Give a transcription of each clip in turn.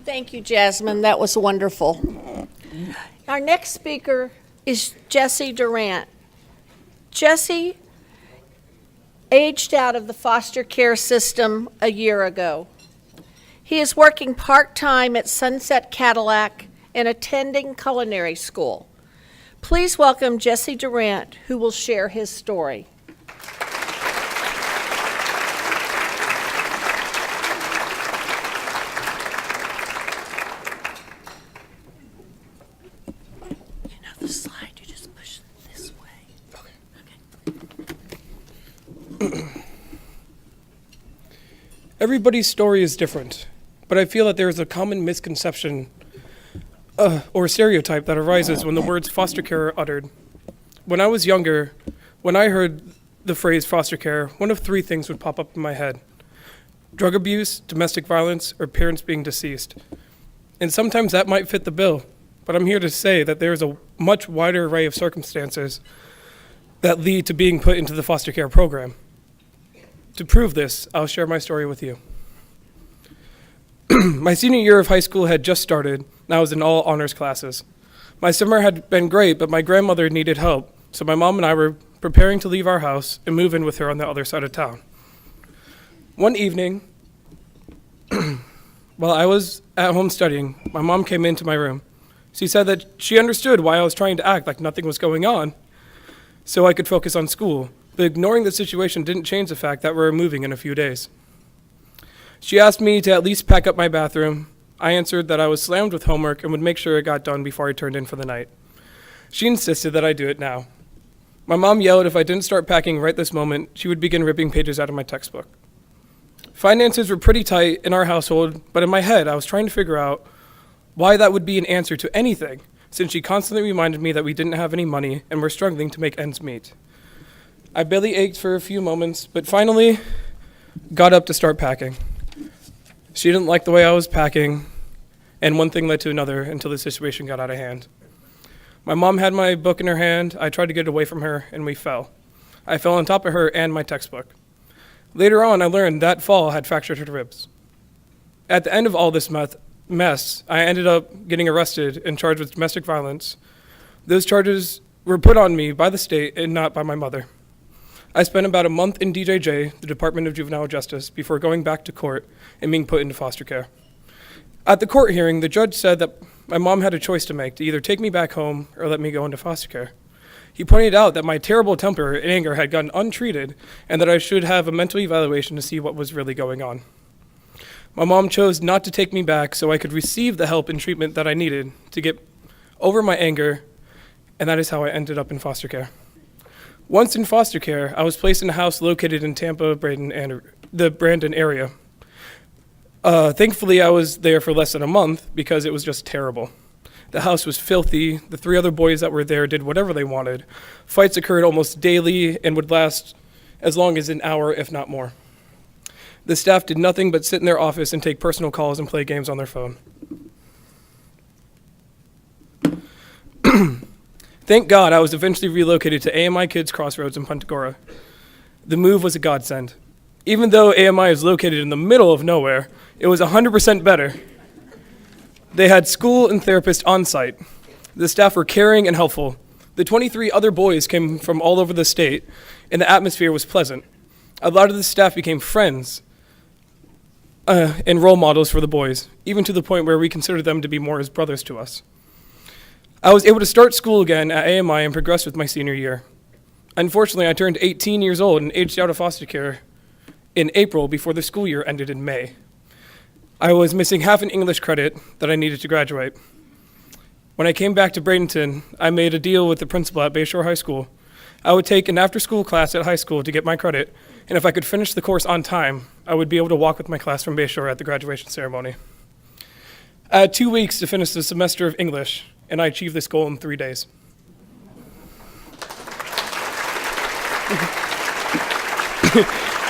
Thank you, Jasmine. That was wonderful. Our next speaker is Jesse Durant. Jesse aged out of the foster care system a year ago. He is working part-time at Sunset Cadillac and attending culinary school. Please welcome Jesse Durant, who will share his story. The slide, you just push it this way. Okay. Everybody's story is different, but I feel that there is a common misconception or stereotype that arises when the words foster care are uttered. When I was younger, when I heard the phrase foster care, one of three things would pop up in my head: drug abuse, domestic violence, or parents being deceased. And sometimes that might fit the bill. But I'm here to say that there is a much wider array of circumstances that lead to being put into the foster care program. To prove this, I'll share my story with you. My senior year of high school had just started, and I was in all honors classes. My summer had been great, but my grandmother needed help, so my mom and I were preparing to leave our house and move in with her on the other side of town. One evening, while I was at home studying, my mom came into my room. She said that she understood why I was trying to act like nothing was going on so I could focus on school, but ignoring the situation didn't change the fact that we were moving in a few days. She asked me to at least pack up my bathroom. I answered that I was slammed with homework and would make sure it got done before I turned in for the night. She insisted that I do it now. My mom yelled if I didn't start packing right this moment, she would begin ripping pages out of my textbook. Finances were pretty tight in our household, but in my head I was trying to figure out why that would be an answer to anything, since she constantly reminded me that we didn't have any money and were struggling to make ends meet. I belly ached for a few moments, but finally got up to start packing. She didn't like the way I was packing, and one thing led to another until the situation got out of hand. My mom had my book in her hand. I tried to get away from her, and we fell. I fell on top of her and my textbook. Later on, I learned that fall had fractured her ribs. At the end of all this mess, I ended up getting arrested and charged with domestic violence. Those charges were put on me by the state and not by my mother. I spent about a month in DJJ, the Department of Juvenile Justice, before going back to court and being put into foster care. At the court hearing, the judge said that my mom had a choice to make, to either take me back home or let me go into foster care. He pointed out that my terrible temper and anger had gone untreated and that I should have a mental evaluation to see what was really going on. My mom chose not to take me back so I could receive the help and treatment that I needed to get over my anger, and that is how I ended up in foster care. Once in foster care, I was placed in a house located in Tampa, Braden, and the Brandon area. Thankfully, I was there for less than a month because it was just terrible. The house was filthy. The three other boys that were there did whatever they wanted. Fights occurred almost daily and would last as long as an hour, if not more. The staff did nothing but sit in their office and take personal calls and play games on their phone. Thank God I was eventually relocated to AMI Kids Crossroads in Punta Gorda. The move was a godsend. Even though AMI is located in the middle of nowhere, it was 100% better. They had school and therapists on site. The staff were caring and helpful. The 23 other boys came from all over the state, and the atmosphere was pleasant. A lot of the staff became friends and role models for the boys, even to the point where we considered them to be more as brothers to us. I was able to start school again at AMI and progress with my senior year. Unfortunately, I turned 18 years old and aged out of foster care in April before the school year ended in May. I was missing half an English credit that I needed to graduate. When I came back to Bradenton, I made a deal with the principal at Bayshore High School. I would take an after-school class at high school to get my credit, and if I could finish the course on time, I would be able to walk with my class from Bayshore at the graduation ceremony. I had 2 weeks to finish the semester of English, and I achieved this goal in 3 days.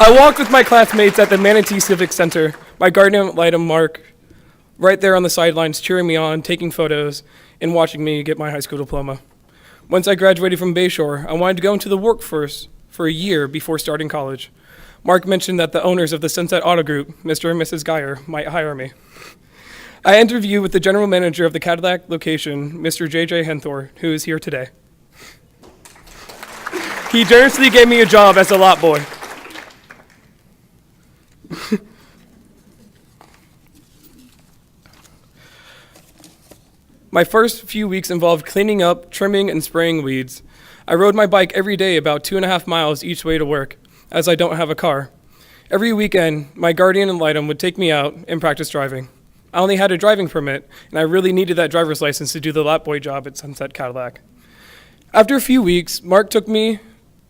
I walked with my classmates at the Manatee Civic Center, my guardian ad litem Mark, right there on the sidelines cheering me on, taking photos, and watching me get my high school diploma. Once I graduated from Bayshore, I wanted to go into the workforce for a year before starting college. Mark mentioned that the owners of the Sunset Auto Group, Mr. and Mrs. Geyer, might hire me. I interviewed with the general manager of the Cadillac location, Mr. J.J. Henthor, who is here today. He generously gave me a job as a lot boy. My first few weeks involved cleaning up, trimming, and spraying weeds. I rode my bike every day about 2.5 miles each way to work, as I don't have a car. Every weekend, my guardian ad litem would take me out and practice driving. I only had a driving permit, and I really needed that driver's license to do the lot boy job at Sunset Cadillac. After a few weeks, Mark took me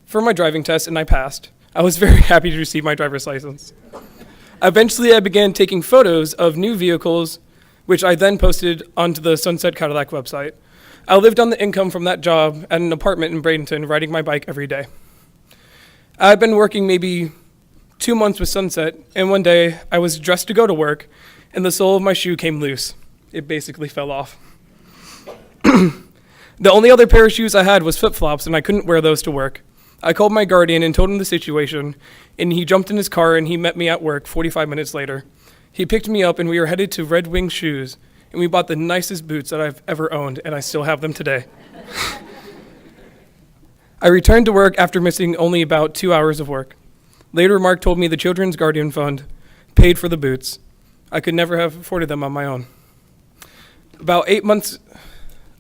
for my driving test, and I passed. I was very happy to receive my driver's license. Eventually, I began taking photos of new vehicles, which I then posted onto the Sunset Cadillac website. I lived on the income from that job at an apartment in Bradenton, riding my bike every day. I had been working maybe 2 months with Sunset, and one day I was dressed to go to work, and the sole of my shoe came loose. It basically fell off. The only other pair of shoes I had was flip-flops, and I couldn't wear those to work. I called my guardian and told him the situation, and he jumped in his car and he met me at work 45 minutes later. He picked me up and we were headed to Red Wing Shoes, and we bought the nicest boots that I've ever owned, and I still have them today. I returned to work after missing only about 2 hours of work. Later, Mark told me the Children's Guardian Fund paid for the boots. I could never have afforded them on my own. About 8 months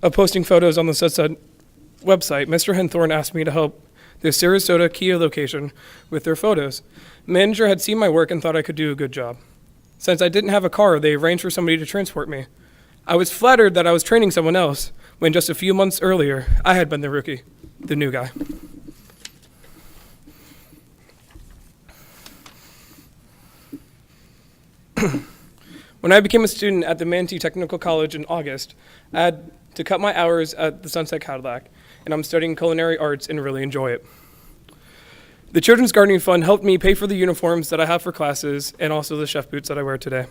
of posting photos on the Sunset website, Mr. Henthorn asked me to help the Sarasota Kia location with their photos. The manager had seen my work and thought I could do a good job. Since I didn't have a car, they arranged for somebody to transport me. I was flattered that I was training someone else, when just a few months earlier, I had been the rookie, the new guy. When I became a student at the Manatee Technical College in August, I had to cut my hours at the Sunset Cadillac, and I'm studying culinary arts and really enjoy it. The Children's Guardian Fund helped me pay for the uniforms that I have for classes and also the chef boots that I wear today.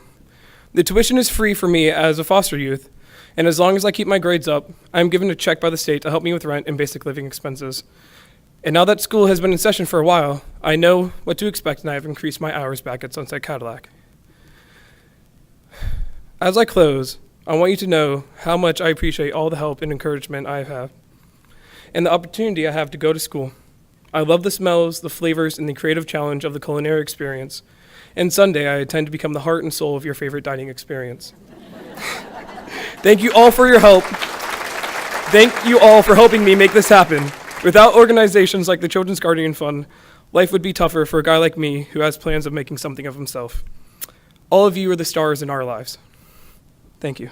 The tuition is free for me as a foster youth, and as long as I keep my grades up, I am given a check by the state to help me with rent and basic living expenses. And now that school has been in session for a while, I know what to expect, and I have increased my hours back at Sunset Cadillac. As I close, I want you to know how much I appreciate all the help and encouragement I have had, and the opportunity I have to go to school. I love the smells, the flavors, and the creative challenge of the culinary experience. And Sunday, I intend to become the heart and soul of your favorite dining experience. Thank you all for your help. Thank you all for helping me make this happen. Without organizations like the Children's Guardian Fund, life would be tougher for a guy like me who has plans of making something of himself. All of you are the stars in our lives. Thank you.